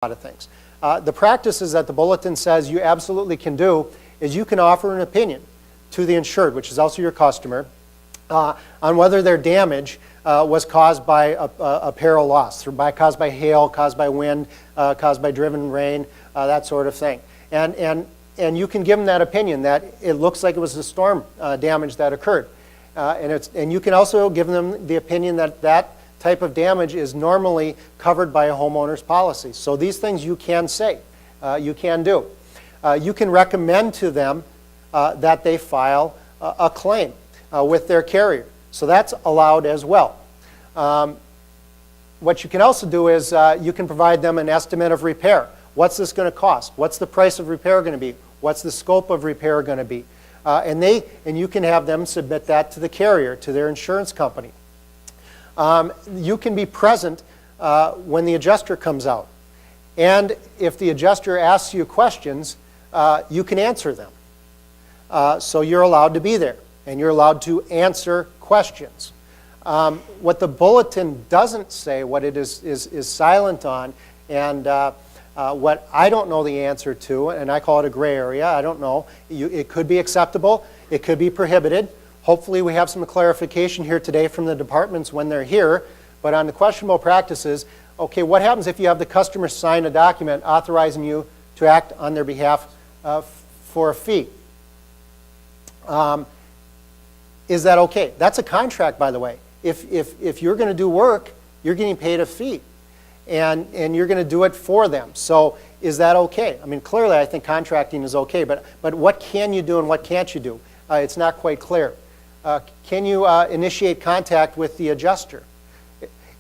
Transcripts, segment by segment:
lot of things. The practices that the Bulletin says you absolutely can do is you can offer an opinion to the insured, which is also your customer, on whether their damage was caused by a peril loss, caused by hail, caused by wind, caused by driven rain, that sort of thing. And you can give them that opinion that it looks like it was the storm damage that occurred. And you can also give them the opinion that that type of damage is normally covered by a homeowner's policy. So these things you can say, you can do. You can recommend to them that they file a claim with their carrier. So that's allowed as well. What you can also do is you can provide them an estimate of repair. What's this going to cost? What's the price of repair going to be? What's the scope of repair going to be? And you can have them submit that to the carrier, to their insurance company. You can be present when the adjuster comes out. And if the adjuster asks you questions, you can answer them. So you're allowed to be there, and you're allowed to answer questions. What the Bulletin doesn't say, what it is silent on, and what I don't know the answer to, and I call it a gray area, I don't know. It could be acceptable, it could be prohibited. Hopefully we have some clarification here today from the departments when they're here. But on the questionable practices, okay, what happens if you have the customer sign a document authorizing you to act on their behalf for a fee? Is that okay? That's a contract, by the way. If you're going to do work, you're getting paid a fee. And you're going to do it for them. So is that okay? I mean, clearly I think contracting is okay, but what can you do and what can't you do? It's not quite clear. Can you initiate contact with the adjuster?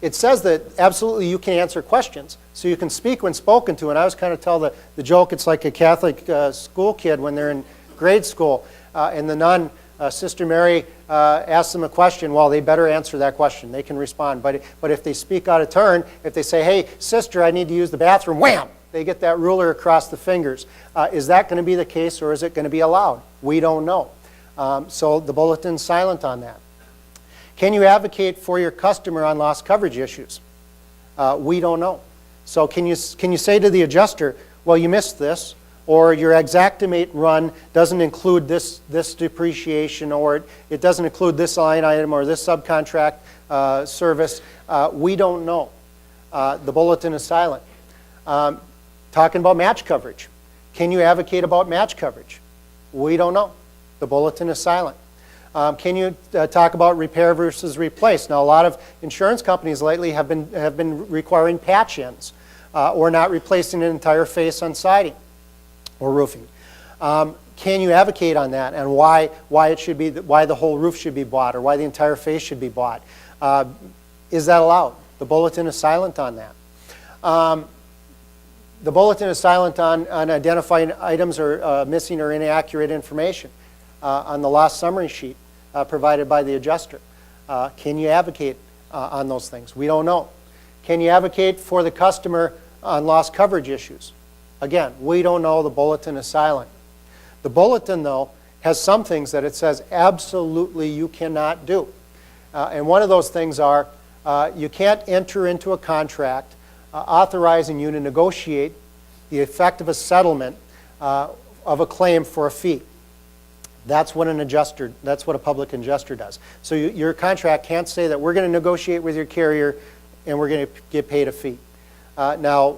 It says that absolutely you can answer questions. So you can speak when spoken to. And I always kind of tell the joke, it's like a Catholic school kid when they're in grade school. And the nun, Sister Mary, asks them a question. Well, they better answer that question. They can respond. But if they speak out of turn, if they say, hey, sister, I need to use the bathroom, wham! They get that ruler across the fingers. Is that going to be the case, or is it going to be allowed? We don't know. So the Bulletin's silent on that. Can you advocate for your customer on loss coverage issues? We don't know. So can you say to the adjuster, well, you missed this, or your Exactimate run doesn't include this depreciation, or it doesn't include this line item or this subcontract service? We don't know. The Bulletin is silent. Talking about match coverage. Can you advocate about match coverage? We don't know. The Bulletin is silent. Can you talk about repair versus replace? Now, a lot of insurance companies lately have been requiring patch ends or not replacing an entire face on siding or roofing. Can you advocate on that and why the whole roof should be bought or why the entire face should be bought? Is that allowed? The Bulletin is silent on that. The Bulletin is silent on identifying items or missing or inaccurate information on the loss summary sheet provided by the adjuster. Can you advocate on those things? We don't know. Can you advocate for the customer on loss coverage issues? Again, we don't know. The Bulletin is silent. The Bulletin, though, has some things that it says absolutely you cannot do. And one of those things are you can't enter into a contract authorizing you to negotiate the effect of a settlement of a claim for a fee. That's what a public adjuster does. So your contract can't say that we're going to negotiate with your carrier and we're going to get paid a fee. Now,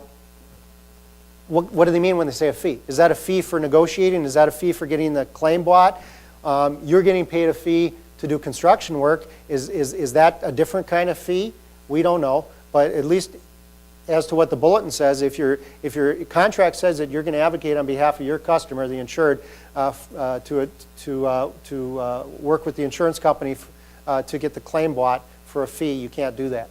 what do they mean when they say a fee? Is that a fee for negotiating? Is that a fee for getting the claim bought? You're getting paid a fee to do construction work. Is that a different kind of fee? We don't know. But at least as to what the Bulletin says, if your contract says that you're going to advocate on behalf of your customer, the insured, to work with the insurance company to get the claim bought for a fee, you can't do that.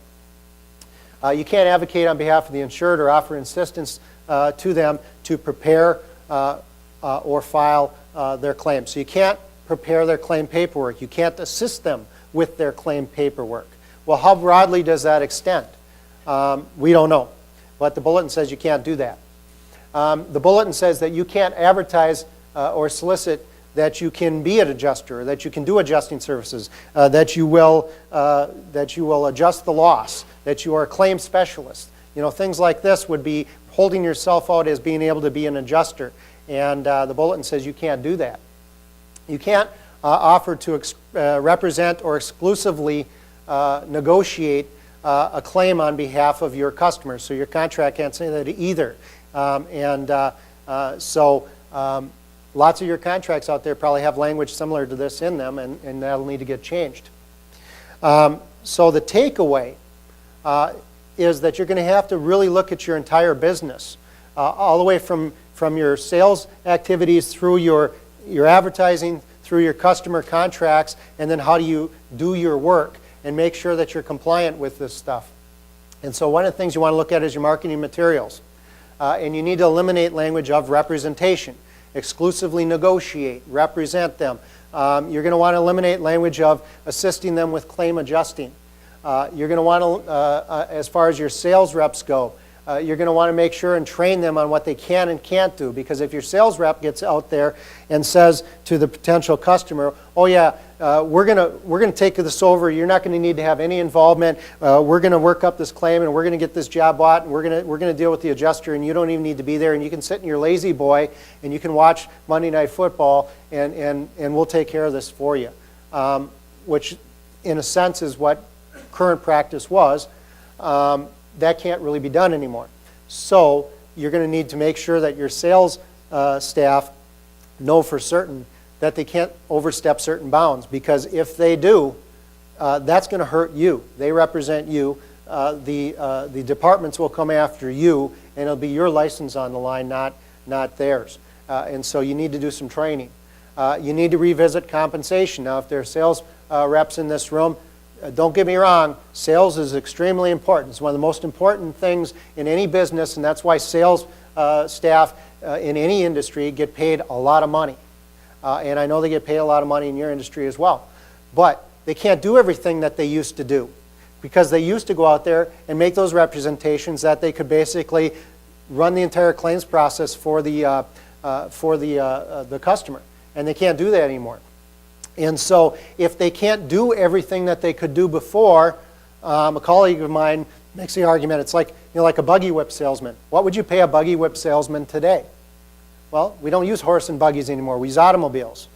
You can't advocate on behalf of the insured or offer assistance to them to prepare or file their claim. So you can't prepare their claim paperwork. You can't assist them with their claim paperwork. Well, how broadly does that extend? We don't know. But the Bulletin says you can't do that. The Bulletin says that you can't advertise or solicit that you can be an adjuster, that you can do adjusting services, that you will adjust the loss, that you are a claim specialist. Things like this would be holding yourself out as being able to be an adjuster. And the Bulletin says you can't do that. You can't offer to represent or exclusively negotiate a claim on behalf of your customers. So your contract can't say that either. Lots of your contracts out there probably have language similar to this in them, and that'll need to get changed. So the takeaway is that you're going to have to really look at your entire business, all the way from your sales activities through your advertising, through your customer contracts, and then how do you do your work and make sure that you're compliant with this stuff. And so one of the things you want to look at is your marketing materials. And you need to eliminate language of representation. Exclusively negotiate, represent them. You're going to want to eliminate language of assisting them with claim adjusting. You're going to want to, as far as your sales reps go, you're going to want to make sure and train them on what they can and can't do. Because if your sales rep gets out there and says to the potential customer, oh yeah, we're going to take this over. You're not going to need to have any involvement. We're going to work up this claim, and we're going to get this job bought, and we're going to deal with the adjuster, and you don't even need to be there, and you can sit in your lazy boy, and you can watch Monday Night Football, and we'll take care of this for you. Which, in a sense, is what current practice was. That can't really be done anymore. So you're going to need to make sure that your sales staff know for certain that they can't overstep certain bounds, because if they do, that's going to hurt you. They represent you. The departments will come after you, and it'll be your license on the line, not theirs. And so you need to do some training. You need to revisit compensation. Now, if there are sales reps in this room, don't get me wrong, sales is extremely important. It's one of the most important things in any business, and that's why sales staff in any industry get paid a lot of money. And I know they get paid a lot of money in your industry as well. But they can't do everything that they used to do, because they used to go out there and make those representations that they could basically run the entire claims process for the customer. And they can't do that anymore. And so if they can't do everything that they could do before, a colleague of mine makes the argument, it's like, like a buggy whip salesman. What would you pay a buggy whip salesman today? Well, we don't use horse and buggies anymore. We use automobiles.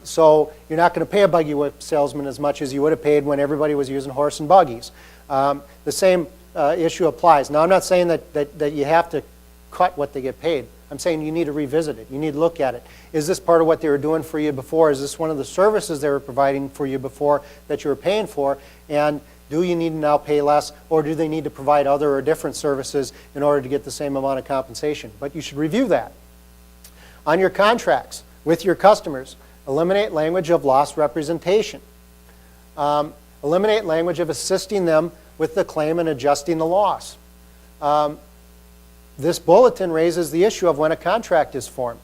So you're not going to pay a buggy whip salesman as much as you would have paid when everybody was using horse and buggies. The same issue applies. Now, I'm not saying that you have to cut what they get paid. I'm saying you need to revisit it. You need to look at it. Is this part of what they were doing for you before? Is this one of the services they were providing for you before that you were paying for? And do you need to now pay less, or do they need to provide other or different services in order to get the same amount of compensation? But you should review that. On your contracts with your customers, eliminate language of loss representation. Eliminate language of assisting them with the claim and adjusting the loss. This bulletin raises the issue of when a contract is formed.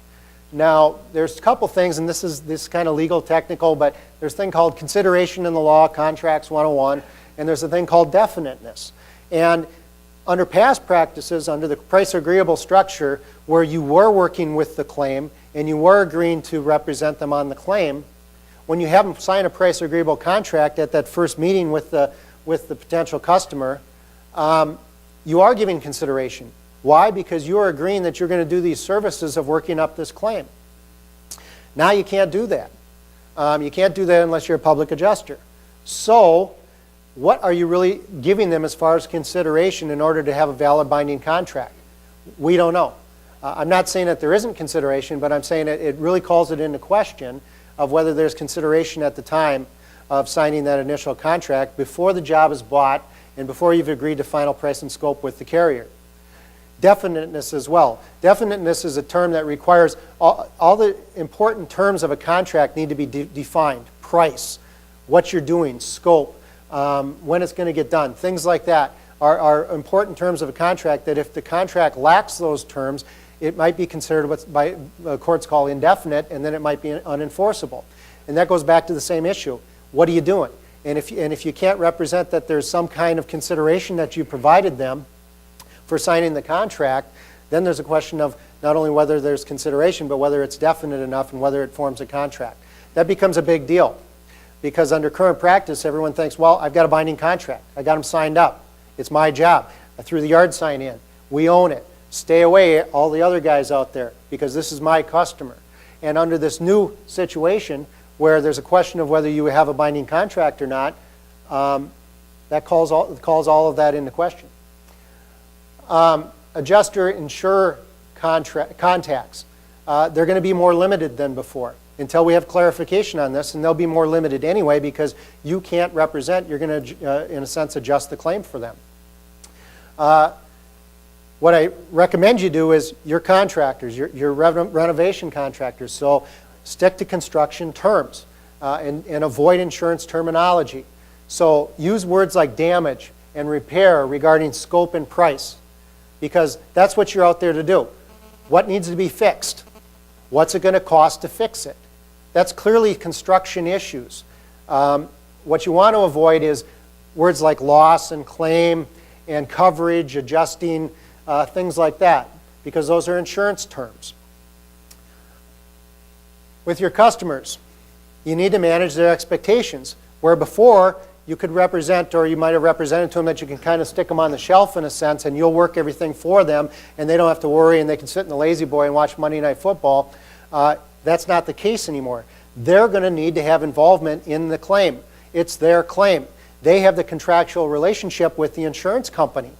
Now, there's a couple things, and this is kind of legal technical, but there's a thing called consideration in the law, Contracts 101, and there's a thing called definiteness. And under past practices, under the price agreeable structure, where you were working with the claim and you were agreeing to represent them on the claim, when you have them sign a price agreeable contract at that first meeting with the potential customer, you are giving consideration. Why? Because you are agreeing that you're going to do these services of working up this claim. Now you can't do that. You can't do that unless you're a public adjuster. So what are you really giving them as far as consideration in order to have a valid binding contract? We don't know. I'm not saying that there isn't consideration, but I'm saying it really calls it into question of whether there's consideration at the time of signing that initial contract before the job is bought and before you've agreed to final price and scope with the carrier. Definiteness as well. Definiteness is a term that requires all the important terms of a contract need to be defined. Price, what you're doing, scope, when it's going to get done. Things like that are important terms of a contract that if the contract lacks those terms, it might be considered what by courts call indefinite, and then it might be unenforceable. And that goes back to the same issue. What are you doing? And if you can't represent that there's some kind of consideration that you provided them for signing the contract, then there's a question of not only whether there's consideration, but whether it's definite enough and whether it forms a contract. That becomes a big deal, because under current practice, everyone thinks, well, I've got a binding contract. I got them signed up. It's my job. I threw the yard sign in. We own it. Stay away, all the other guys out there, because this is my customer. And under this new situation, where there's a question of whether you have a binding contract or not, that calls all of that into question. Adjuster-insurer contacts. They're going to be more limited than before until we have clarification on this, and they'll be more limited anyway because you can't represent, you're going to, in a sense, adjust the claim for them. What I recommend you do is your contractors, your renovation contractors, so stick to construction terms and avoid insurance terminology. So use words like damage and repair regarding scope and price, because that's what you're out there to do. What needs to be fixed? What's it going to cost to fix it? That's clearly construction issues. What you want to avoid is words like loss and claim and coverage, adjusting, things like that, because those are insurance terms. With your customers, you need to manage their expectations, where before you could represent, or you might have represented to them that you can kind of stick them on the shelf in a sense and you'll work everything for them and they don't have to worry and they can sit in the lazy boy and watch Monday Night Football. That's not the case anymore. They're going to need to have involvement in the claim. It's their claim. They have the contractual relationship with the insurance company,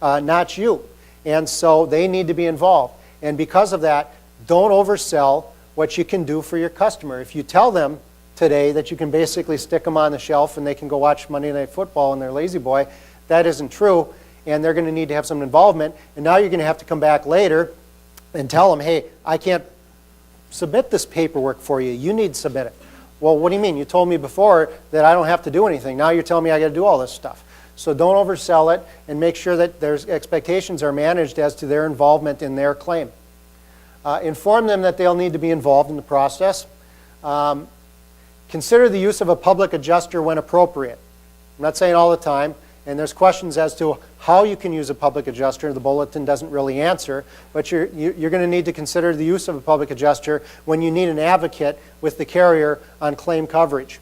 not you. And so they need to be involved. And because of that, don't oversell what you can do for your customer. If you tell them today that you can basically stick them on the shelf and they can go watch Monday Night Football in their lazy boy, that isn't true, and they're going to need to have some involvement. And now you're going to have to come back later and tell them, hey, I can't submit this paperwork for you. You need to submit it. Well, what do you mean? You told me before that I don't have to do anything. Now you're telling me I got to do all this stuff. So don't oversell it and make sure that their expectations are managed as to their involvement in their claim. Inform them that they'll need to be involved in the process. Consider the use of a public adjuster when appropriate. I'm not saying all the time, and there's questions as to how you can use a public adjuster. The bulletin doesn't really answer, but you're going to need to consider the use of a public adjuster when you need an advocate with the carrier on claim coverage.